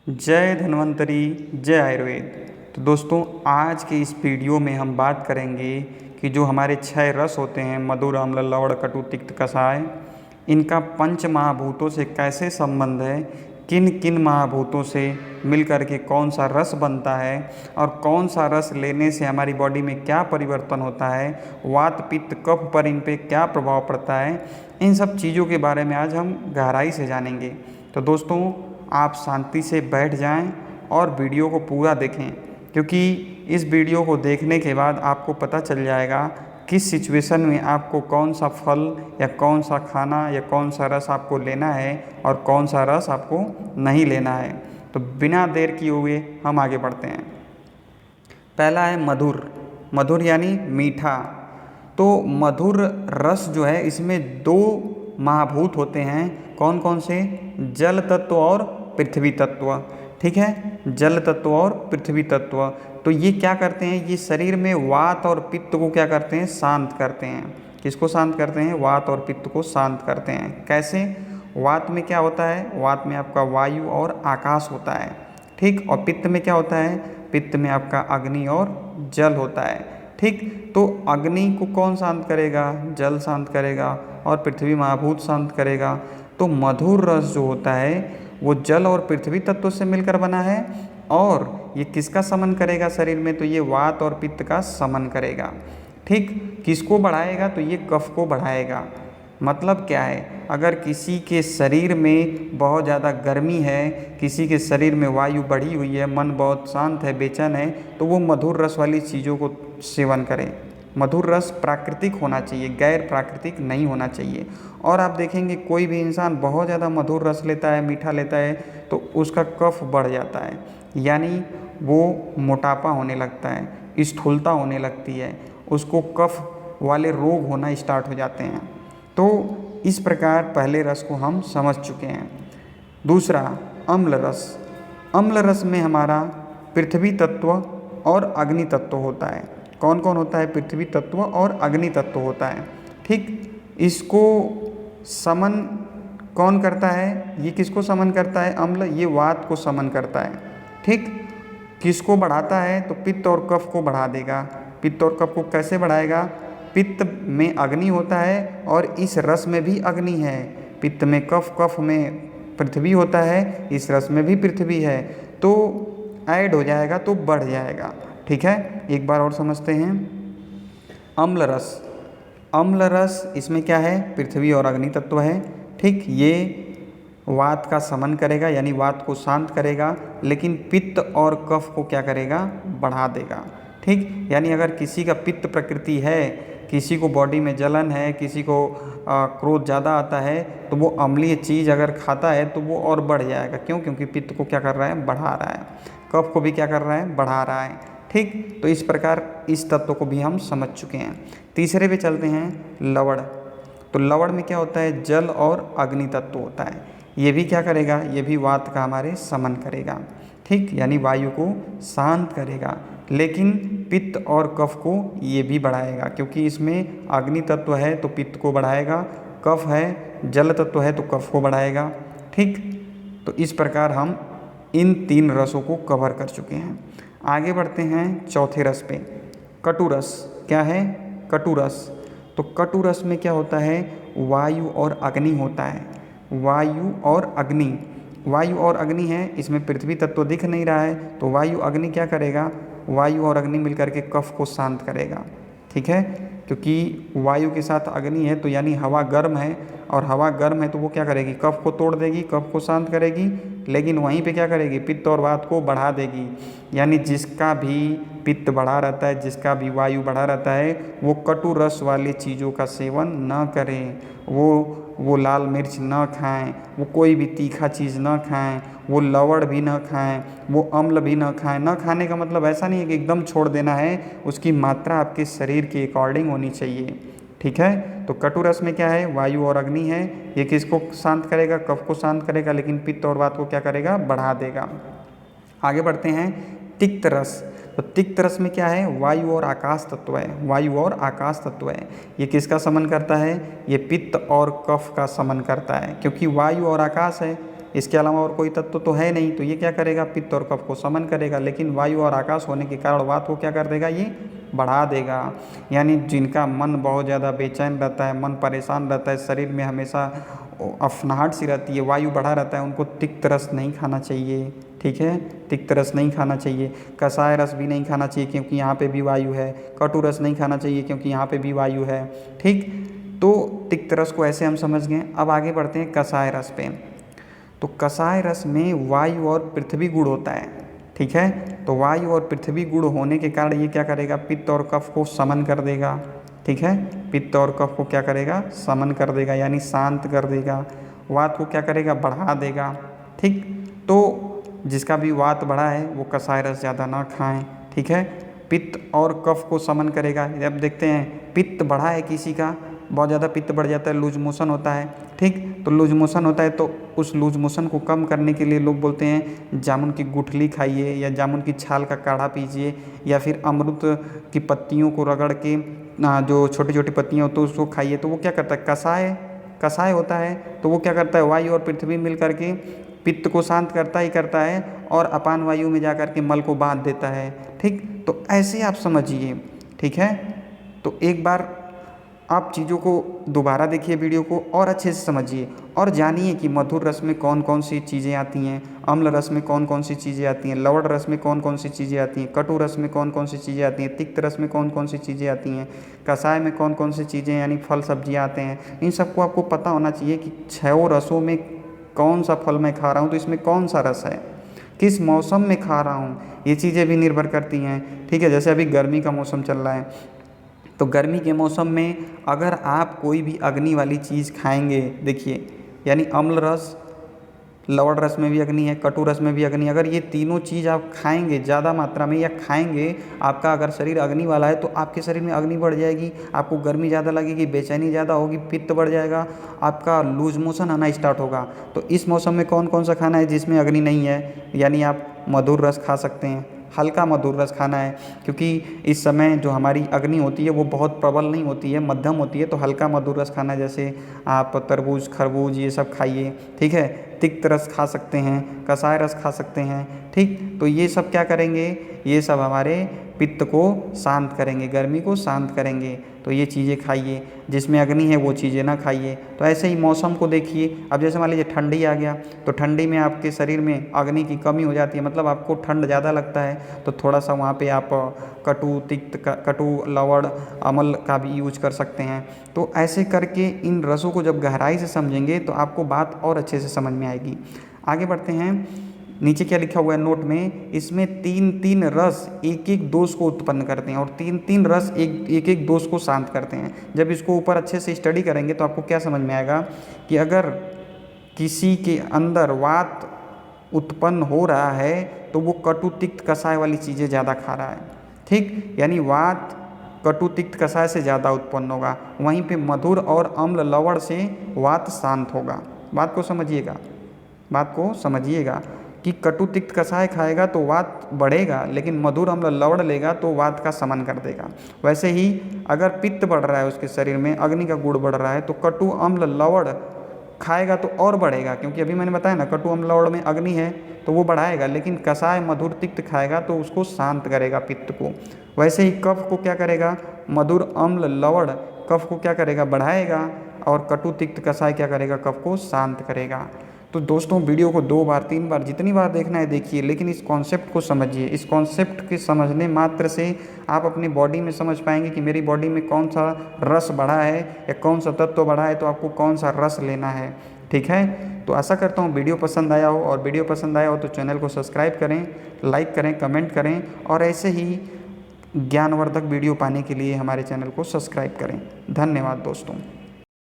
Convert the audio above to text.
जय धन्वंतरी जय आयुर्वेद। तो दोस्तों, आज के इस वीडियो में हम बात करेंगे कि जो हमारे 6 रस होते हैं मधुर, अम्ल, लवण, कटु, तिक्त, कषाय, इनका पंच महाभूतों से कैसे संबंध है, किन किन महाभूतों से मिलकर के कौन सा रस बनता है और कौन सा रस लेने से हमारी बॉडी में क्या परिवर्तन होता है, वात पित्त कफ पर इन पे क्या प्रभाव पड़ता है, इन सब चीज़ों के बारे में आज हम गहराई से जानेंगे। तो दोस्तों, आप शांति से बैठ जाएं और वीडियो को पूरा देखें, क्योंकि इस वीडियो को देखने के बाद आपको पता चल जाएगा किस सिचुएशन में आपको कौन सा फल या कौन सा खाना या कौन सा रस आपको लेना है और कौन सा रस आपको नहीं लेना है। तो बिना देर किए हुए हम आगे बढ़ते हैं। पहला है मधुर। मधुर यानी मीठा। तो मधुर रस जो है, इसमें 2 महाभूत होते हैं। कौन कौन से? जल तत्व और पृथ्वी तत्व। ठीक है, जल तत्व और पृथ्वी तत्व। तो ये क्या करते हैं? ये शरीर में वात और पित्त को क्या करते हैं? शांत करते हैं। किसको शांत करते हैं? वात और पित्त को शांत करते हैं। कैसे? वात में क्या होता है? वात में आपका वायु और आकाश होता है। ठीक। और पित्त में क्या होता है? पित्त में आपका अग्नि और जल होता है। ठीक। तो अग्नि को कौन शांत करेगा? जल शांत करेगा और पृथ्वी महाभूत शांत करेगा। तो मधुर रस जो होता है वो जल और पृथ्वी तत्व से मिलकर बना है और ये किसका समन करेगा शरीर में? तो ये वात और पित्त का समन करेगा। ठीक। किसको बढ़ाएगा? तो ये कफ को बढ़ाएगा। मतलब क्या है? अगर किसी के शरीर में बहुत ज़्यादा गर्मी है, किसी के शरीर में वायु बढ़ी हुई है, मन बहुत शांत है, बेचैन है, तो वो मधुर रस वाली चीज़ों को सेवन करें। मधुर रस प्राकृतिक होना चाहिए, गैर प्राकृतिक नहीं होना चाहिए। और आप देखेंगे कोई भी इंसान बहुत ज़्यादा मधुर रस लेता है, मीठा लेता है, तो उसका कफ बढ़ जाता है, यानी वो मोटापा होने लगता है, स्थूलता होने लगती है, उसको कफ वाले रोग होना स्टार्ट हो जाते हैं। तो इस प्रकार पहले रस को हम समझ चुके हैं। दूसरा, अम्ल रस। अम्ल रस में हमारा पृथ्वी तत्व और अग्नि तत्व होता है। कौन कौन होता है? पृथ्वी तत्व और अग्नि तत्व होता है। ठीक। इसको समन कौन करता है? ये किसको समन करता है? अम्ल, ये वात को समन करता है। ठीक। किसको बढ़ाता है? तो पित्त और कफ को बढ़ा देगा। पित्त और कफ को कैसे बढ़ाएगा? पित्त में अग्नि होता है और इस रस में भी अग्नि है। पित्त में कफ, कफ में पृथ्वी होता है, इस रस में भी पृथ्वी है, तो ऐड हो जाएगा तो बढ़ जाएगा। ठीक है, एक बार और समझते हैं। अम्ल रस। अम्ल रस, इसमें क्या है? पृथ्वी और अग्नि तत्व है। ठीक। ये वात का समन करेगा, यानी वात को शांत करेगा, लेकिन पित्त और कफ को क्या करेगा? बढ़ा देगा। ठीक। यानी अगर किसी का पित्त प्रकृति है, किसी को बॉडी में जलन है, किसी को क्रोध ज़्यादा आता है, तो वो अम्लीय चीज़ अगर खाता है तो वो और बढ़ जाएगा। क्यों? क्योंकि पित्त को क्या कर रहा है? बढ़ा रहा है। कफ को भी क्या कर रहा है? बढ़ा रहा है। ठीक। तो इस प्रकार इस तत्व को भी हम समझ चुके हैं। तीसरे पे चलते हैं, लवण। तो लवण में क्या होता है? जल और अग्नि तत्व होता है। ये भी क्या करेगा? ये भी वात का हमारे समन करेगा। ठीक। यानी वायु को शांत करेगा, लेकिन पित्त और कफ को ये भी बढ़ाएगा, क्योंकि इसमें अग्नि तत्व है तो पित्त को बढ़ाएगा, कफ है, जल तत्व है तो कफ को बढ़ाएगा। ठीक। तो इस प्रकार हम इन 3 रसों को कवर कर चुके हैं। आगे बढ़ते हैं चौथे रस पे, कटु रस। क्या है? कटु रस। तो कटु रस में क्या होता है? वायु और अग्नि होता है। वायु और अग्नि। वायु और अग्नि है, इसमें पृथ्वी तत्व दिख नहीं रहा है, तो वायु अग्नि क्या करेगा? वायु और अग्नि मिलकर के कफ को शांत करेगा। ठीक है, क्योंकि वायु के साथ अग्नि है, तो यानी हवा गर्म है, और हवा गर्म है तो वो क्या करेगी? कफ को तोड़ देगी, कफ को शांत करेगी, लेकिन वहीं पे क्या करेगी? पित्त और वात को बढ़ा देगी। यानी जिसका भी पित्त बढ़ा रहता है, जिसका भी वायु बढ़ा रहता है, वो कटु रस वाली चीज़ों का सेवन न करें। वो लाल मिर्च न खाएं, वो कोई भी तीखा चीज़ न खाएं, वो लवण भी न खाएं, वो अम्ल भी न खाएं। न खाने का मतलब ऐसा नहीं है कि एकदम छोड़ देना है, उसकी मात्रा आपके शरीर के अकॉर्डिंग होनी चाहिए। ठीक है। तो कटु रस में क्या है? वायु और अग्नि है। ये किसको शांत करेगा? कफ को शांत करेगा, लेकिन पित्त और वात को क्या करेगा? बढ़ा देगा। आगे बढ़ते हैं, तिक्त रस। तो तिक्त रस में क्या है? वायु और आकाश तत्व है। वायु और आकाश तत्व है। ये किसका समन करता है? ये पित्त और कफ का समन करता है, क्योंकि वायु और आकाश है, इसके अलावा और कोई तत्व तो है नहीं, तो ये क्या करेगा, पित्त और कफ को समन करेगा। लेकिन वायु और आकाश होने के कारण वात को क्या कर देगा, ये बढ़ा देगा। यानी जिनका मन बहुत ज़्यादा बेचैन रहता है, मन परेशान रहता है, शरीर में हमेशा अफनाहट सी रहती है, वायु बढ़ा रहता है, उनको तिक्त रस नहीं खाना चाहिए। ठीक है, तिक्त रस नहीं खाना चाहिए। कषाय रस भी नहीं खाना चाहिए क्योंकि यहाँ पे भी वायु है। कटु रस नहीं खाना चाहिए क्योंकि यहाँ पे भी वायु है। ठीक, तो तिक्त रस को ऐसे हम समझ गए। अब आगे बढ़ते हैं कषाय रस पे। तो कषाय रस में वायु और पृथ्वी गुण होता है। ठीक है, तो वायु और पृथ्वी गुण होने के कारण ये क्या करेगा, पित्त और कफ को समन कर देगा। ठीक है, पित्त और कफ को क्या करेगा, समन कर देगा, यानी शांत कर देगा। वात को क्या करेगा, बढ़ा देगा। ठीक, तो जिसका भी वात बढ़ा है वो कषाय रस ज़्यादा ना खाएं। ठीक है, पित्त और कफ को समन करेगा। जब देखते हैं पित्त बढ़ा है किसी का, बहुत ज़्यादा पित्त बढ़ जाता है, लूज मोशन होता है। ठीक, तो लूज मोशन होता है तो उस लूज मोशन को कम करने के लिए लोग बोलते हैं जामुन की गुठली खाइए, या जामुन की छाल का काढ़ा पीजिए, या फिर अमरूद की पत्तियों को रगड़ के जो छोटी छोटी पत्तियाँ होती हैं उसको खाइए। तो वो क्या करता है, कषाय होता है। तो वो क्या करता है, वायु और पृथ्वी मिल करके पित्त को शांत करता ही करता है और अपान वायु में जाकर के मल को बांध देता है। ठीक, तो ऐसे आप समझिए। ठीक है, तो एक बार आप चीज़ों को दोबारा देखिए, वीडियो को और अच्छे से समझिए और जानिए कि मधुर रस में कौन कौन सी चीज़ें आती हैं, अम्ल रस में कौन कौन सी चीज़ें आती हैं, लवण रस में कौन कौन सी चीज़ें आती हैं, कटु रस में कौन कौन सी चीज़ें आती हैं, तिक्त रस में कौन कौन सी चीज़ें आती हैं, कषाय में कौन कौन सी चीज़ें यानी फल सब्जियाँ आते हैं। इन सबको आपको पता होना चाहिए कि 6 रसों में कौन सा फल मैं खा रहा हूँ, तो इसमें कौन सा रस है, किस मौसम में खा रहा हूँ, ये चीज़ें भी निर्भर करती हैं। ठीक है, जैसे अभी गर्मी का मौसम चल रहा है, तो गर्मी के मौसम में अगर आप कोई भी अग्नि वाली चीज़ खाएंगे, देखिए यानी अम्ल रस, लवण रस में भी अग्नि है, कटु रस में भी अग्नि, अगर ये तीनों चीज़ आप खाएंगे ज़्यादा मात्रा में या खाएंगे, आपका अगर शरीर अग्नि वाला है तो आपके शरीर में अग्नि बढ़ जाएगी, आपको गर्मी ज़्यादा लगेगी, बेचैनी ज़्यादा होगी, पित्त बढ़ जाएगा, आपका लूज मोशन आना स्टार्ट होगा। तो इस मौसम में कौन कौन सा खाना है जिसमें अग्नि नहीं है, यानी आप मधुर रस खा सकते हैं, हल्का मधुर रस खाना है, क्योंकि इस समय जो हमारी अग्नि होती है वो बहुत प्रबल नहीं होती है, मध्यम होती है। तो हल्का मधुर रस खाना है, जैसे आप तरबूज, खरबूज ये सब खाइए। ठीक है, तिक्त रस खा सकते हैं, कषाय रस खा सकते हैं। ठीक, तो ये सब क्या करेंगे, ये सब हमारे पित्त को शांत करेंगे, गर्मी को शांत करेंगे। तो ये चीज़ें खाइए, जिसमें अग्नि है वो चीज़ें ना खाइए। तो ऐसे ही मौसम को देखिए, अब जैसे मान लीजिए ठंडी आ गया, तो ठंडी में आपके शरीर में अग्नि की कमी हो जाती है, मतलब आपको ठंड ज़्यादा लगता है, तो थोड़ा सा वहाँ पे आप कटु, तिक्त, कटु, लवण, अम्ल का भी यूज कर सकते हैं। तो ऐसे करके इन रसों को जब गहराई से समझेंगे तो आपको बात और अच्छे से समझ में आएगी। आगे बढ़ते हैं, नीचे क्या लिखा हुआ है नोट में, इसमें 3 रस एक दोष को उत्पन्न करते हैं और 3 रस एक दोष को शांत करते हैं। जब इसको ऊपर अच्छे से स्टडी करेंगे तो आपको क्या समझ में आएगा कि अगर किसी के अंदर वात उत्पन्न हो रहा है तो वो कटु, तिक्त, कषाय वाली चीज़ें ज़्यादा खा रहा है। ठीक, यानी वात कटु, तिक्त, कषाय से ज़्यादा उत्पन्न होगा, वहीं पे मधुर और अम्ल, लवण से वात शांत होगा। बात को समझिएगा कि कटु, तिक्त, कषाय खाएगा तो वात बढ़ेगा, लेकिन मधुर, अम्ल, लवण लेगा तो वात का समन कर देगा। वैसे ही अगर पित्त बढ़ रहा है उसके शरीर में, अग्नि का गुण बढ़ रहा है, तो कटु, अम्ल, लवण खाएगा तो और बढ़ेगा, क्योंकि अभी मैंने बताया ना कटु, अम्ल, लवण में अग्नि है तो वो बढ़ाएगा, लेकिन कषाय, मधुर, तिक्त खाएगा तो उसको शांत करेगा, पित्त को। वैसे ही कफ को क्या करेगा, मधुर, अम्ल, लवण कफ को क्या करेगा, बढ़ाएगा, और कटु, तिक्त, कषाय क्या करेगा, कफ को शांत करेगा। तो दोस्तों वीडियो को 2 बार 3 बार जितनी बार देखना है देखिए, लेकिन इस कॉन्सेप्ट को समझिए। इस कॉन्सेप्ट के समझने मात्र से आप अपनी बॉडी में समझ पाएंगे कि मेरी बॉडी में कौन सा रस बढ़ा है या कौन सा तत्व बढ़ा है, तो आपको कौन सा रस लेना है। ठीक है, तो आशा करता हूँ वीडियो पसंद आया हो, और वीडियो पसंद आया हो तो चैनल को सब्सक्राइब करें, लाइक करें, कमेंट करें, और ऐसे ही ज्ञानवर्धक वीडियो पाने के लिए हमारे चैनल को सब्सक्राइब करें। धन्यवाद दोस्तों।